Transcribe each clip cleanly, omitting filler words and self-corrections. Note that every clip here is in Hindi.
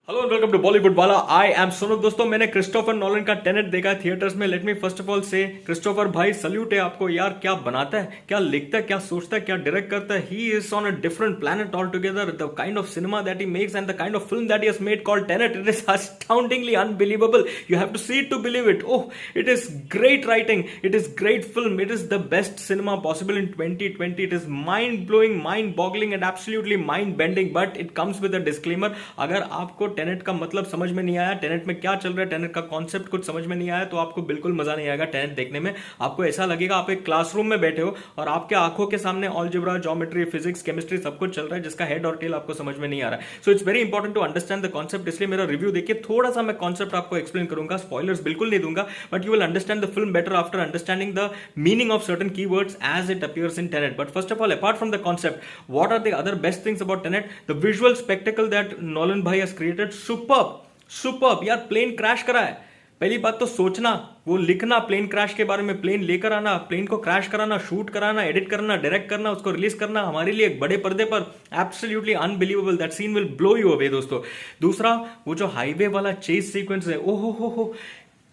Hello and welcome to Bollywood Wala. I am Sonu. दोस्तों, मैंने क्रिस्टोफर नॉलन का टेनेट देखा है थिएटर्स में। Let me first of all से क्रिस्टोफर भाई सल्यूट है आपको यार। क्या बनाता है, क्या लिखता है, क्या सोचता है, क्या डायरेक्ट करता है। He is on a different planet all together. The kind of cinema that he makes and the kind of film that he has made called Tenet, it is astoundingly unbelievable. You have to see it to believe it. Oh, it is great writing, it is great film, it is the best cinema possible in 2020. It is mind blowing, mind boggling and absolutely mind bending, but it comes with a disclaimer. अगर आपको टेनेट का मतलब समझ में नहीं आया, टेनेट में क्या चल रहा है, टेनेट का कॉन्सेप्ट कुछ समझ में नहीं आया, तो आपको बिल्कुल मजा नहीं आएगा टेनेट देखने में। आपको ऐसा लगेगा आप एक क्लासरूम में बैठे हो और आपके आंखों के सामने अलजेब्रा, ज्योमेट्री, फिजिक्स, केमिस्ट्री सब कुछ चल रहा है जिसका हेड और टेल आपको समझ में नहीं आ रहा है। So it's very important to understand the concept. इसलिए मेरा रिव्यू देखिए, थोड़ा सा मैं कॉन्सेप्ट आपको एक्सप्लेन करूंगा, स्पॉयलर्स बिल्कुल नहीं दूंगा, but you will understand the film better after understanding the meaning of certain keywords as it appears in Tenet. But first of all, apart from the concept, what are the other best things about Tenet? The visual spectacle that Nolan भाई हैज क्रिएटेड, सुपर्ब सुपर्ब यार। प्लेन क्रैश करा है। पहली बात तो सोचना, वो लिखना प्लेन क्रैश के बारे में, प्लेन लेकर आना, प्लेन को क्रैश कराना, शूट कराना, एडिट करना, डायरेक्ट करना, उसको रिलीज करना हमारे लिए एक बड़े पर्दे पर absolutely unbelievable. That scene will blow you away दोस्तों। दूसरा, वो जो हाईवे वाला चेस सीक्वेंस है, ओहो हो,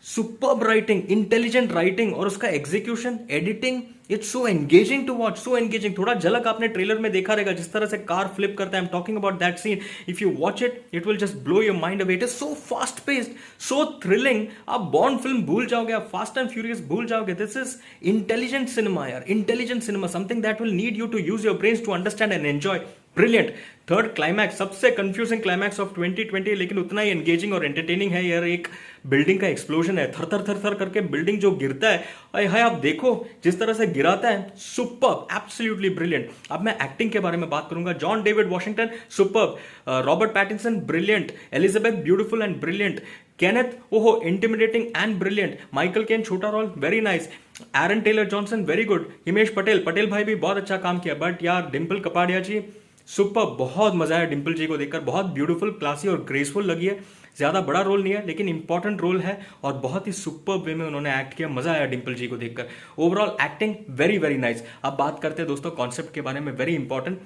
सुपर्ब राइटिंग, इंटेलिजेंट राइटिंग और उसका execution, editing, it's so engaging to watch, so engaging. थोड़ा झलक आपने ट्रेलर में देखा रहेगा जिस तरह से कार फ्लिप करता है। I am talking about that scene. If you watch it, it will just blow your mind away. It is so fast paced, so thrilling. आप बॉन्ड फिल्म भूल जाओगे, आप फास्ट एंड फ्यूरियस भूल जाओगे। दिस इज इंटेलिजेंट सिनेमा यार, intelligent cinema, something that will need you to use your brains to understand and enjoy. Brilliant. Third climax, सबसे कंफ्यूजिंग क्लाइमैक्स ऑफ 2020, लेकिन उतना ही एंगेजिंग और एंटरटेनिंग है यार। एक बिल्डिंग का एक्सप्लोजन है, थर थर थर थर करके बिल्डिंग जो गिरता है, अरे हाय आप देखो जिस तरह से गिराता है, सुपर्ब, एब्सोल्युटली ब्रिलियंट। अब मैं एक्टिंग के बारे में बात करूंगा। John David Washington, superb. Robert Pattinson, brilliant. Elizabeth, beautiful and brilliant. Kenneth, ओहो, intimidating and brilliant. Michael Caine, छोटा role, very nice. Aaron Taylor Johnson, very good. Himesh Patel भाई भी बहुत अच्छा काम किया। बट यार डिम्पल कपाड़िया जी, सुपर, बहुत मजा आया डिम्पल जी को देखकर। बहुत ब्यूटीफुल, क्लासी और ग्रेसफुल लगी है। ज्यादा बड़ा रोल नहीं है लेकिन इंपॉर्टेंट रोल है और बहुत ही सुपर वे में उन्होंने एक्ट किया। मजा आया डिम्पल जी को देखकर। Overall acting very very nice. अब बात करते हैं दोस्तों कॉन्सेप्ट के बारे में, वेरी इंपॉर्टेंट।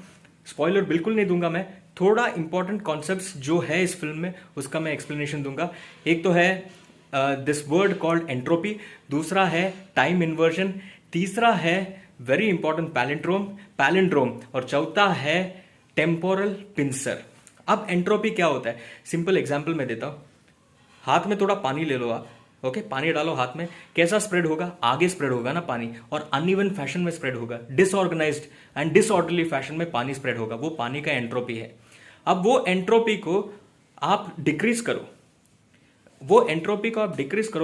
स्पॉइलर बिल्कुल नहीं दूंगा मैं, थोड़ा इंपॉर्टेंट कॉन्सेप्ट जो है इस फिल्म में उसका मैं एक्सप्लेनेशन दूंगा। एक तो है दिस वर्ड कॉल्ड एंट्रोपी, दूसरा है टाइम इन्वर्जन, तीसरा है वेरी इंपॉर्टेंट पैलिंड्रोम और चौथा है टेम्पोरल पिंसर। अब एंट्रोपी क्या होता है, सिंपल एग्जांपल मैं देता हूं। हाथ में थोड़ा पानी ले लो आप, ओके, पानी डालो हाथ में, कैसा स्प्रेड होगा? आगे स्प्रेड होगा ना पानी, और अनइवन फैशन में स्प्रेड होगा, डिसऑर्गेनाइज्ड एंड डिसऑर्डरली फैशन में पानी स्प्रेड होगा। वो पानी का एंट्रोपी है। अब वो एंट्रोपी को आप डिक्रीज करो,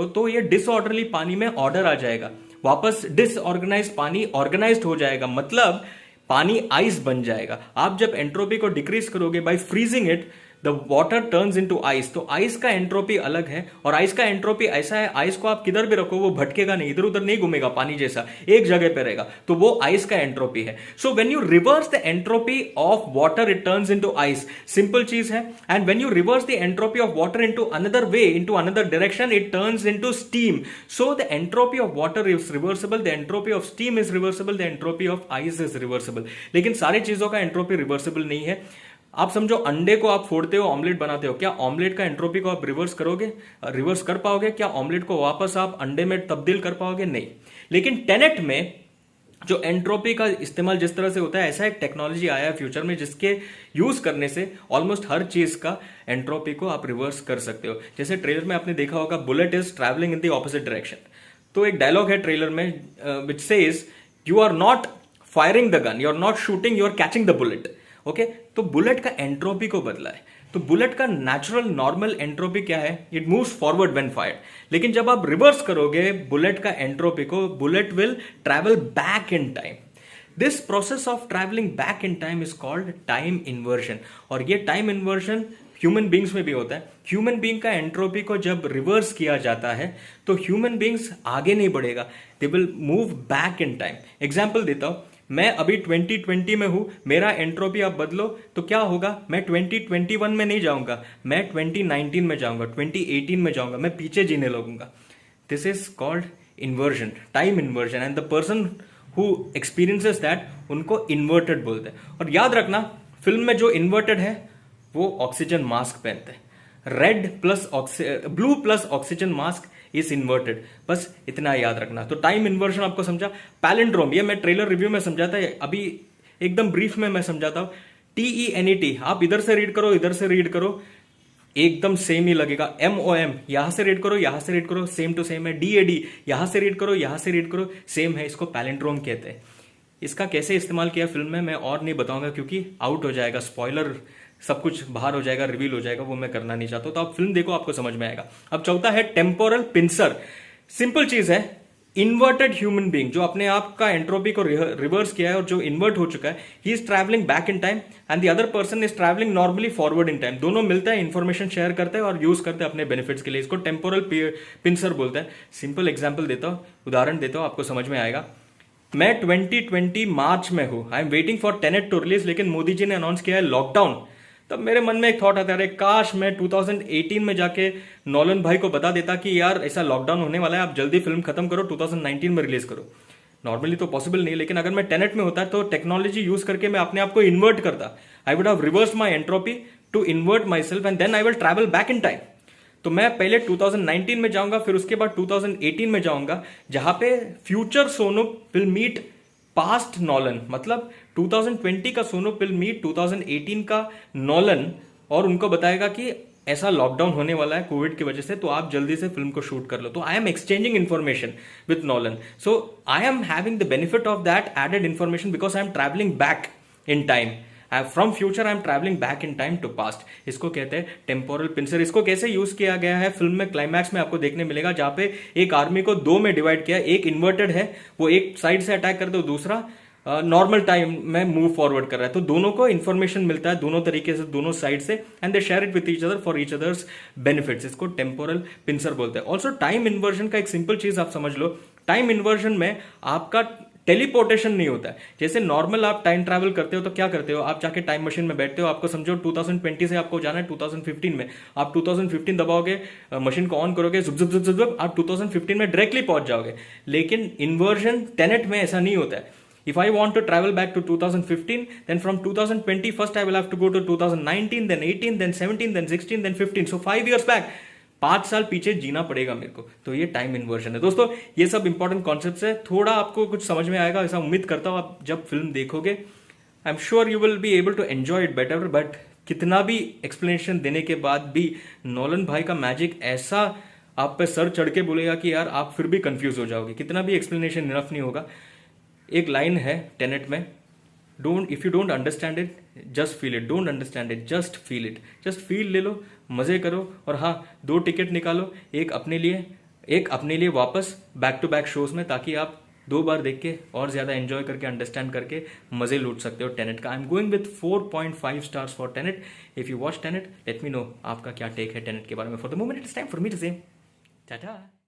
तो ये डिसऑर्डरली पानी में ऑर्डर आ जाएगा, वापस डिसऑर्गेनाइज पानी ऑर्गेनाइज्ड हो जाएगा, मतलब पानी आइस बन जाएगा। आप जब एंट्रोपी को डिक्रीज करोगे by freezing it, the water turns into ice. तो आइस का एंट्रोपी अलग है और आइस का एंट्रोपी ऐसा है, आइस को आप किधर भी रखो वो भटकेगा नहीं, इधर उधर नहीं घूमेगा, पानी जैसा एक जगह पे रहेगा। तो वो आइस का एंट्रोपी है। So when you reverse the entropy of water, it turns into ice. Simple चीज है। And when you reverse the entropy of water into another way, into another direction, it turns into steam. So the entropy of water is reversible, the entropy of steam is reversible, the entropy of ice is reversible. लेकिन सारी चीजों का एंट्रोपी रिवर्सिबल नहीं है। आप समझो अंडे को आप फोड़ते हो, ऑमलेट बनाते हो, क्या ऑमलेट का एंट्रोपी को आप रिवर्स कर पाओगे? क्या ऑमलेट को वापस आप अंडे में तब्दील कर पाओगे? नहीं। लेकिन टेनेट में जो एंट्रोपी का इस्तेमाल जिस तरह से होता है, ऐसा एक टेक्नोलॉजी आया है फ्यूचर में जिसके यूज करने से ऑलमोस्ट हर चीज का एंट्रोपी को आप रिवर्स कर सकते हो। जैसे ट्रेलर में आपने देखा होगा, bullet is travelling in the opposite direction. तो एक डायलॉग है ट्रेलर में which says, you are not firing the gun, you are not shooting, you are catching the bullet. Okay, तो बुलेट का एंट्रोपी को बदला है। तो बुलेट का नेचुरल नॉर्मल एंट्रोपी क्या है? It moves forward when fired. लेकिन जब आप रिवर्स करोगे बुलेट का एंट्रोपी को, bullet will travel back in time. This process of travelling back in time is called time inversion. और ये टाइम इन्वर्जन ह्यूमन बींग्स में भी होता है। ह्यूमन बींग का एंट्रोपी को जब रिवर्स किया जाता है तो ह्यूमन बींग्स आगे नहीं बढ़ेगा, they will move back in time. Example देता हूं, मैं अभी 2020 में हूं, मेरा एंट्रोपी आप बदलो तो क्या होगा? मैं 2021 में नहीं जाऊंगा, मैं 2019 में जाऊंगा, 2018 में जाऊंगा, मैं पीछे जीने लगूंगा। This is called inversion, time inversion, and the person who experiences that, उनको इन्वर्टेड बोलते हैं। और याद रखना, फिल्म में जो इन्वर्टेड है वो ऑक्सीजन मास्क पहनते हैं। Red plus blue plus oxygen mask is inverted. बस इतना याद रखना। तो टाइम इन्वर्जन आपको समझा। पैलिंड्रोम ये मैं ट्रेलर रिव्यू में समझाता है, अभी एकदम ब्रीफ में मैं समझाता हूं। TENET आप इधर से रीड करो, इधर से रीड करो, एकदम सेम ही लगेगा। MOM यहां से रीड करो, यहां से रीड करो, सेम टू सेम है। DAD यहां से रीड करो, यहां से रीड करो, सेम है। इसको पैलिंड्रोम कहते हैं। इसका कैसे इस्तेमाल किया फिल्म में मैं और नहीं बताऊंगा, क्योंकि आउट हो जाएगा, स्पॉइलर सब कुछ बाहर हो जाएगा, रिवील हो जाएगा, वो मैं करना नहीं चाहता। तो आप फिल्म देखो, आपको समझ में आएगा। अब चौथा है टेम्पोरल पिंसर। सिंपल चीज है, इन्वर्टेड ह्यूमन बीइंग जो अपने आप का एंट्रोपी को रिवर्स किया है और जो इन्वर्ट हो चुका है, he is travelling back in time and the other person is travelling normally forward in time. दोनों मिलते हैं, इंफॉर्मेशन शेयर करते हैं और यूज करते हैं अपने बेनिफिट्स के लिए। इसको टेम्पोरल पिंसर बोलते हैं। सिंपल एग्जाम्पल देता हूं, उदाहरण देता हूं, आपको समझ में आएगा। मैं 2020 मार्च में हूं, I am waiting for Tenet to release, लेकिन मोदी जी ने अनाउंस किया है लॉकडाउन। तब मेरे मन में एक थॉट आता है, काश मैं 2018 में जाके नॉलन भाई को बता देता कि यार ऐसा लॉकडाउन होने वाला है, आप जल्दी फिल्म खत्म करो, 2019 में रिलीज करो। नॉर्मली तो पॉसिबल नहीं, लेकिन अगर मैं टेनेट में होता तो टेक्नोलॉजी यूज करके मैं अपने आप को इन्वर्ट करता। I would have reverse my entropy to invert myself and then I will travel back in time. तो मैं पहले 2019 में जाऊंगा, फिर उसके बाद 2018 में जाऊंगा, जहां पे future Sonu will meet past Nolan. मतलब 2020 का सोनू विल मीट 2018 का नॉलन और उनको बताएगा कि ऐसा लॉकडाउन होने वाला है कोविड की वजह से, तो आप जल्दी से फिल्म को शूट कर लो। तो I am exchanging information with Nolan, so I am having the benefit of that added information because I am travelling back in time. From future I am travelling back in time to past. इसको कहते हैं टेम्पोरल पिंसर। इसको कैसे यूज किया गया है फिल्म में, क्लाइमैक्स में आपको देखने मिलेगा, जहां पे एक आर्मी को दो में डिवाइड किया। एक इन्वर्टेड है, वो एक साइड से अटैक कर दो, दूसरा नॉर्मल टाइम में मूव फॉरवर्ड कर रहा है। तो दोनों को इन्फॉर्मेशन मिलता है दोनों तरीके से, दोनों साइड से, and they share it with each other for each others benefits. इसको टेम्पोरल पिंसर बोलते हैं। ऑल्सो टाइम इन्वर्जन का एक सिंपल चीज आप समझ लो। टाइम इन्वर्जन में आपका टेलीपोर्टेशन नहीं होता है। जैसे नॉर्मल आप टाइम ट्रैवल करते हो तो क्या करते हो, आप जाके टाइम मशीन में बैठते हो, आपको समझो 2020 से आपको जाना है 2015 में, आप 2015 दबाओगे, मशीन को ऑन करोगे, जुब जुब जुब जुब जुब, आप 2015 में डायरेक्टली पहुंच जाओगे। लेकिन इन्वर्जन टेनेट में ऐसा नहीं होता है। If I want to travel back to 2015, then from 2020 first I will have to go to 2019, then 18, then 17, then 16, then 15. So 5 years back. 5 साल पीछे जीना पड़ेगा मेरे को। तो ये टाइम इन्वर्जन है। दोस्तों ये सब इंपॉर्टेंट कॉन्सेप्ट्स है, थोड़ा आपको कुछ समझ में आएगा ऐसा उम्मीद करता हूं। आप जब फिल्म देखोगे I am sure you will be able to enjoy it better. But कितना भी एक्सप्लेनेशन देने के बाद भी नॉलन भाई का मैजिक ऐसा आप पे सर चढ़ के बोलेगा कि यार आप फिर भी कंफ्यूज हो जाओगे। कितना भी एक्सप्लेनेशन इनफ नहीं होगा। एक लाइन है टेनेट में, if you don't understand it just feel it, don't understand it just feel it. Just feel ले लो, मजे करो, और हाँ 2 टिकट निकालो, एक अपने लिए वापस बैक टू बैक शोज में, ताकि आप 2 बार देख के और ज्यादा एंजॉय करके, अंडरस्टैंड करके मजे लूट सकते हो टेनेट का। I am going with 4.5 stars for Tenet. If you watch Tenet let me know आपका क्या टेक है टेनेट के बारे में। For the moment it's time for me to say Tata.